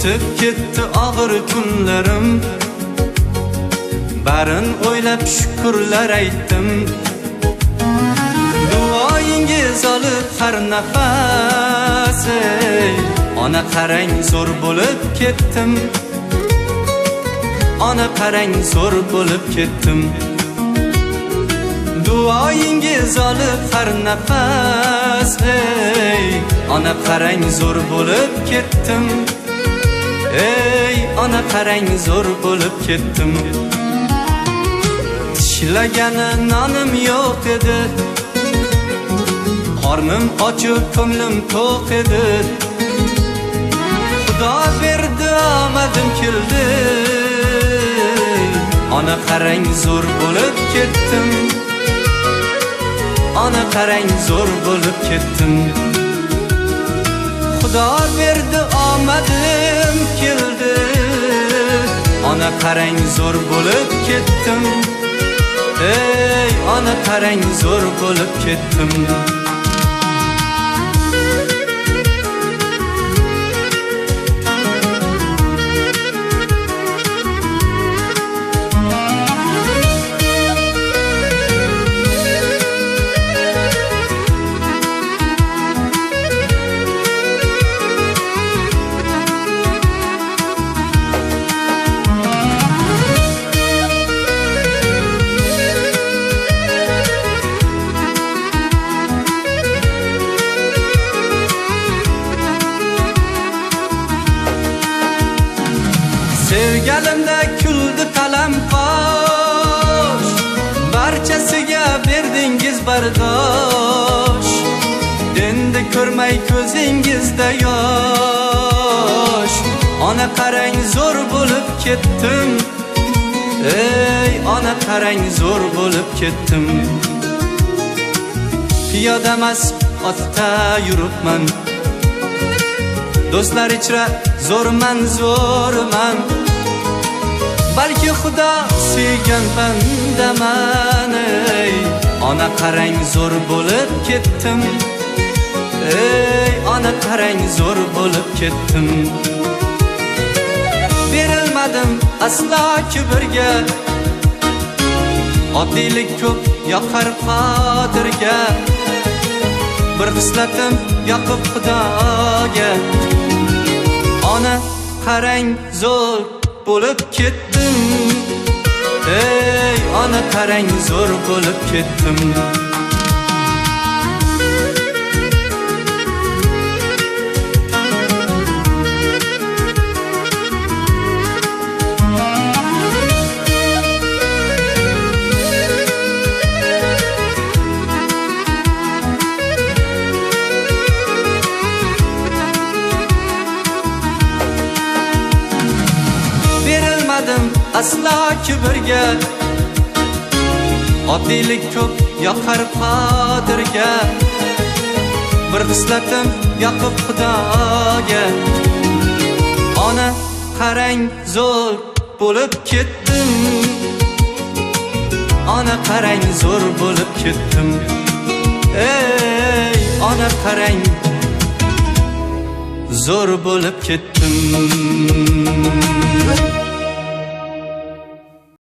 o'tib ketdi og'ir kunlarim, barin o'ylab shukrlar aytdim. Duoyingiz olib har nafas, ona qarang zo'r bo'lib ketdim. Ona qarang zo'r bo'lib ketdim. Duoyingiz olib har nafas, ona qarang zo'r bo'lib ketdim. Ey ona qarang zo'r bo'lib ketdim. Tishlagani nonim yo'q edi, qornim ochib ko'nglim to'q edi. Xudo berdi omadim keldi, ona qarang zo'r bo'lib ketdim. Ona qarang zo'r bo'lib ketdim. Xudo berdi omadim keldi, ona qarang zo'r bo'lib ketdim. Ey ona qarang zo'r bo'lib ketdim. Sevgalimda kuldi qalam qosh, barchasiga berdingiz bardosh. Endi ko'rmay ko'zingizda yosh, ona qarang zo'r bo'lib ketdim. Ey ona qarang zo'r bo'lib ketdim. Piyoda emas otda yuribman, do'stlar ichra zo'rman zo'rman. Balki Xudo suygan bandaman. Ey ona qarang zo'r bo'lib ketdim. Ey ona qarang zo'r bo'lib ketdim. Berilmadim aslo kibrga, oddiylik ko'p yoqar qodirga. Bir xislatim yoqib Xudoga, ona qarang zo'r bo'lib ketdim. Ey ona qarang zo'r bo'lib ketdim. Aslo kibrga, oddiylik ko'p yoqar qodirga. Bir xislatim yoqib Xudoga, ona qarang zo'r bo'lib ketdim. Ona qarang zo'r bo'lib ketdim. Ey ona qarang zo'r bo'lib ketdim.